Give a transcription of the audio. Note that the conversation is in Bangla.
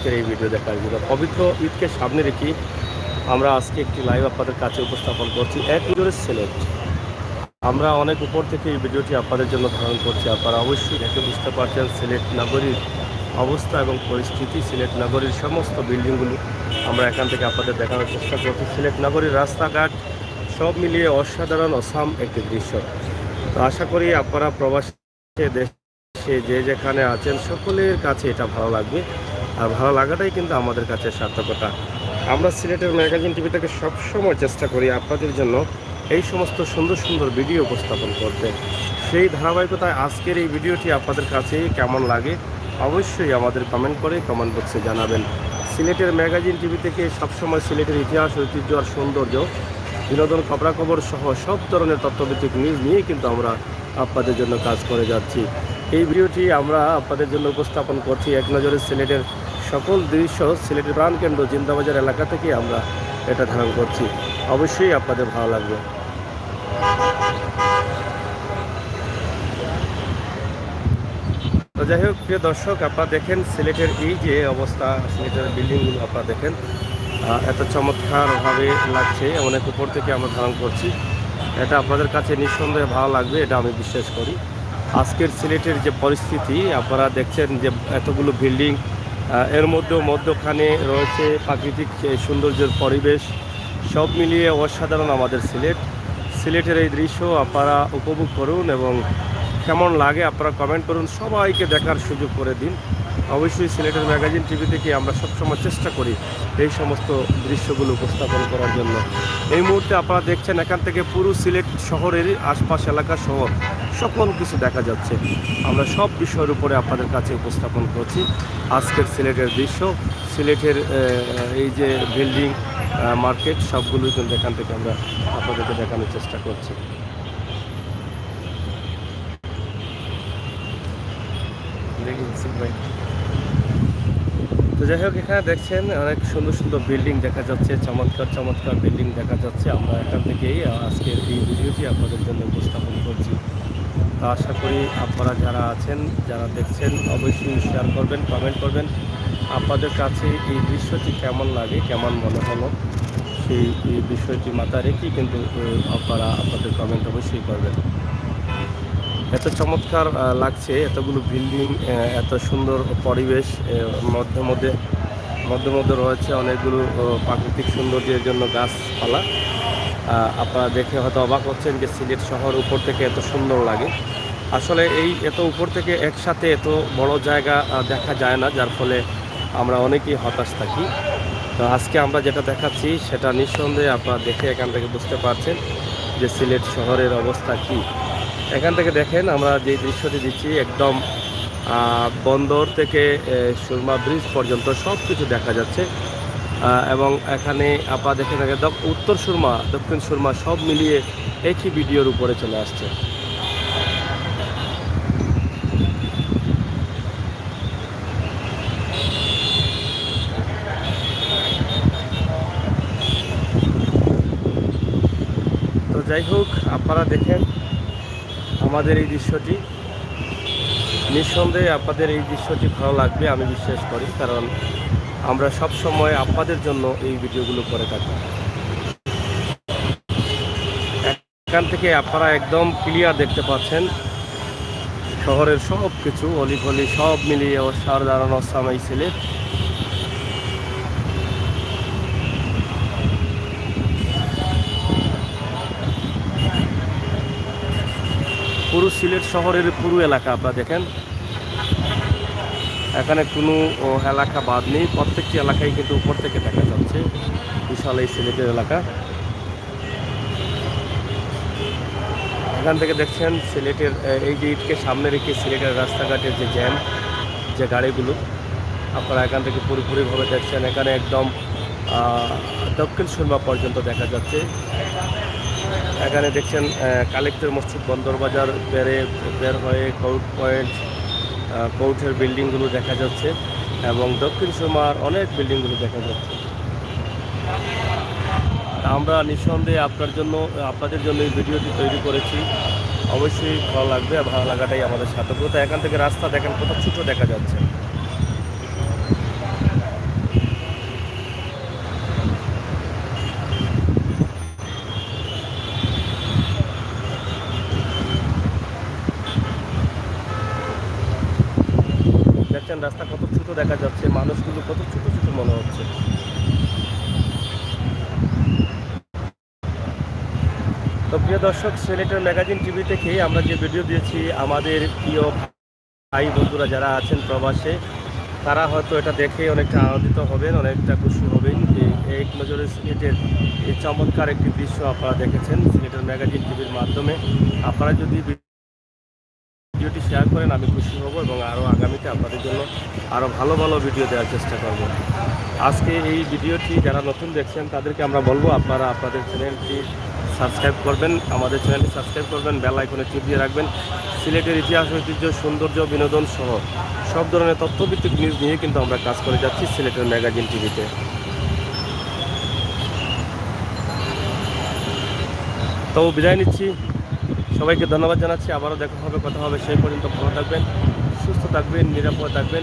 আজকের এই ভিডিও দেখার জন্য। পবিত্র ঈদকে সামনে রেখে আমরা আজকে একটি লাইভ আপনাদের কাছে উপস্থাপন করছি, এক নজরে সিলেট। আমরা অনেক উপর থেকে এই ভিডিওটি আপনাদের জন্য ধারণ করছি। আপনারা অবশ্যই দেখে বুঝতে পারছেন সিলেট নগরীর অবস্থা এবং পরিস্থিতি। সিলেট নগরীর সমস্ত বিল্ডিংগুলো আমরা এখান থেকে আপনাদের দেখানোর চেষ্টা করছি। সিলেট নগরীর রাস্তাঘাট সব মিলিয়ে অসাধারণ অসাম একটি দৃশ্য। তো আশা করি আপনারা প্রবাসী দেশে যে যেখানে আছেন সকলের কাছে এটা ভালো লাগবে, আর ভালো লাগাটাই কিন্তু আমাদের কাছে সার্থকতা। আমরা সিলেটের ম্যাগাজিন টিভি থেকে সবসময় চেষ্টা করি আপনাদের জন্য এই সমস্ত সুন্দর সুন্দর ভিডিও উপস্থাপন করতে। সেই ধারাবাহিকতায় আজকের এই ভিডিওটি আপনাদের কাছে কেমন লাগে অবশ্যই আমাদের কমেন্ট করে কমেন্ট বক্সে জানাবেন। সিলেটের ম্যাগাজিন টিভি থেকে সবসময় সিলেটের ইতিহাস, ঐতিহ্য আর সৌন্দর্য, বিনোদন, খবরাখবর সহ সব ধরনের তথ্যভিত্তিক নিউজ নিয়ে কিন্তু আমরা আপনাদের জন্য কাজ করে যাচ্ছি। এই ভিডিওটি আমরা আপনাদের জন্য উপস্থাপন করছি এক নজরে সিলেটের সকল দৃশ্য, সিলেটের প্রাণকেন্দ্র জিন্দাবাজার এলাকা থেকে আমরা এটা ধারণ করছি। অবশ্যই আপনাদের ভালো লাগবে। তো যাই হোক প্রিয় দর্শক, আপনারা দেখেন সিলেটের এই যে অবস্থা, সিলেটের বিল্ডিংগুলো আপনারা দেখেন এত চমৎকারভাবে লাগছে। অনেক উপর থেকে আমরা ধারণ করছি, এটা আপনাদের কাছে নিঃসন্দেহে ভালো লাগবে, এটা আমি বিশ্বাস করি। আজকের সিলেটের যে পরিস্থিতি আপনারা দেখছেন যে এতগুলো বিল্ডিং, এর মধ্যখানে রয়েছে প্রাকৃতিক সৌন্দর্যের পরিবেশ, সব মিলিয়ে অসাধারণ আমাদের সিলেটের এই দৃশ্য আপনারা উপভোগ করুন এবং কেমন লাগে আপনারা কমেন্ট করুন, সবাইকে দেখার সুযোগ করে দিন। অবশ্যই সিলেটের ম্যাগাজিন টিভি থেকে আমরা সবসময় চেষ্টা করি এই সমস্ত দৃশ্যগুলো উপস্থাপন করার জন্য। এই মুহূর্তে আপনারা দেখছেন এখান থেকে পুরো সিলেট শহরের আশপাশ এলাকা শহর সকল কিছু দেখা যাচ্ছে। আমরা সব বিষয়ের উপরে আপনাদের কাছে উপস্থাপন করছি আজকের সিলেটের দৃশ্য, সিলেটের এই যে বিল্ডিং, মার্কেট সবগুলোই কিন্তু এখান থেকে আমরা আপনাদেরকে দেখানোর চেষ্টা করছি। তো যাই হোক, এখানে দেখছেন অনেক সুন্দর সুন্দর বিল্ডিং দেখা যাচ্ছে, চমৎকার চমৎকার বিল্ডিং দেখা যাচ্ছে। আমরা এখান থেকেই আজকের এই ভিডিওটি আপনাদের জন্য উপস্থাপন করছি। তো আশা করি আপনারা যারা আছেন, যারা দেখছেন অবশ্যই শেয়ার করবেন, কমেন্ট করবেন। আপনাদের কাছে এই দৃশ্যটি কেমন লাগে, কেমন মনে হলো সেই বিষয়টি মাথায় রেখেই কিন্তু আপনারা আপনাদের কমেন্ট অবশ্যই করবেন। এত চমৎকার লাগছে, এতগুলো বিল্ডিং, এত সুন্দর পরিবেশ, মধ্যে মধ্যে রয়েছে অনেকগুলো প্রাকৃতিক সৌন্দর্যের জন্য গাছপালা। আপনারা দেখে হয়তো অবাক হচ্ছেন যে সিলেট শহর উপর থেকে এত সুন্দর লাগে। আসলে এই এত উপর থেকে একসাথে এত বড় জায়গা দেখা যায় না, যার ফলে আমরা অনেকেই হতাশ থাকি। তো আজকে আমরা যেটা দেখাচ্ছি সেটা নিঃসন্দেহে আপনারা দেখে এখান থেকে বুঝতে পারছেন যে সিলেট শহরের অবস্থা কী। এখান থেকে দেখেন আমরা যে দৃশ্যটি দিচ্ছি, একদম বন্দর থেকে সুরমা ব্রিজ পর্যন্ত সব কিছু দেখা যাচ্ছে। এবং এখানে আপনারা দেখে থাকেন উত্তর সুরমা, দক্ষিণ সুরমা সব মিলিয়ে একই ভিডিওর উপরে চলে আসছে। তো যাই হোক, আপনারা দেখেন আমাদের এই দৃশ্যটি, নিঃসন্দেহে আপনাদের এই দৃশ্যটি ভালো লাগবে আমি বিশ্বাস করি, কারণ আমরা সব সময় আপনাদের জন্য এই ভিডিওগুলো করে থাকি। এখান থেকে আপনারা একদম ক্লিয়ার দেখতে পাচ্ছেন শহরের সব কিছু, অলিগলি সব মিলিয়ে অসাধারণ অসামাই সিলেট। পুরো সিলেট শহরের পুরো এলাকা আপনারা দেখেন, এখানে কোনো এলাকা বাদ নেই, প্রত্যেকটি এলাকায় কিন্তু উপর থেকে দেখা যাচ্ছে বিশাল এই সিলেটের এলাকা। এখান থেকে দেখছেন সিলেটের এই যে ঈদকে সামনে রেখে সিলেটের রাস্তাঘাটের যে জ্যাম, যে গাড়িগুলো আপনারা এখান থেকে পুরোপুরিভাবে দেখছেন। এখানে একদম দক্ষিণ সুরমা পর্যন্ত দেখা যাচ্ছে। এখানে দেখছেন কালেক্টর মসজিদ, বন্দরবাজার বের হয়ে কোর্ট পয়েন্ট, কোর্টের বিল্ডিংগুলো দেখা যাচ্ছে এবং দক্ষিণ সুরমার অনেক বিল্ডিংগুলো দেখা যাচ্ছে। আমরা নিঃসন্দেহে আপনাদের জন্য এই ভিডিওটি তৈরি করেছি, অবশ্যই ভালো লাগবে। ভালো লাগাটাই আমাদের সার্থকতা। এখান থেকে রাস্তা দেখেন কত ছোটো দেখা যাচ্ছে। রাস্তা কত ছোট দেখা যাচ্ছে, মানুষগুলো কত ছোট ছোট মনে হচ্ছে। তো প্রিয় দর্শক, সিলেটের ম্যাগাজিন টিভি থেকে আমরা যে ভিডিও দিয়েছি, আমাদের প্রিয় ভাই বন্ধুরা যারা আছেন প্রবাসে, তারা হয়তো এটা দেখে অনেকটা আনন্দিত হবেন, অনেকটা খুশি হবেন যে এক নজরে সিলেটের এই চমৎকার একটি দৃশ্য আপনারা দেখেছেন সিলেটের ম্যাগাজিন টিভির মাধ্যমে। আপনারা যদি ভিডিওটি শেয়ার করেন আমি খুশি হব এবং আরও আগামীতে আপনাদের জন্য আরও ভালো ভালো ভিডিও দেওয়ার চেষ্টা করব। আজকে এই ভিডিওটি যারা নতুন দেখছেন তাদেরকে আমরা বলবো আপনারা আপনাদের চ্যানেলটি সাবস্ক্রাইব করবেন, আমাদের চ্যানেলটি সাবস্ক্রাইব করবেন, বেল আইকনে টিপ দিয়ে রাখবেন। সিলেটের ইতিহাস, ঐতিহ্য, সৌন্দর্য, বিনোদন সহ সব ধরনের তথ্যভিত্তিক নিউজ নিয়ে কিন্তু আমরা কাজ করে যাচ্ছি সিলেটের ম্যাগাজিন টিভিতে। তো বিদায় নিচ্ছি, সবাইকে ধন্যবাদ জানাচ্ছি। আবারও দেখা হবে, কথা হবে। সেই পর্যন্ত ভালো থাকবেন, সুস্থ থাকবেন, নিরাপদ থাকবেন।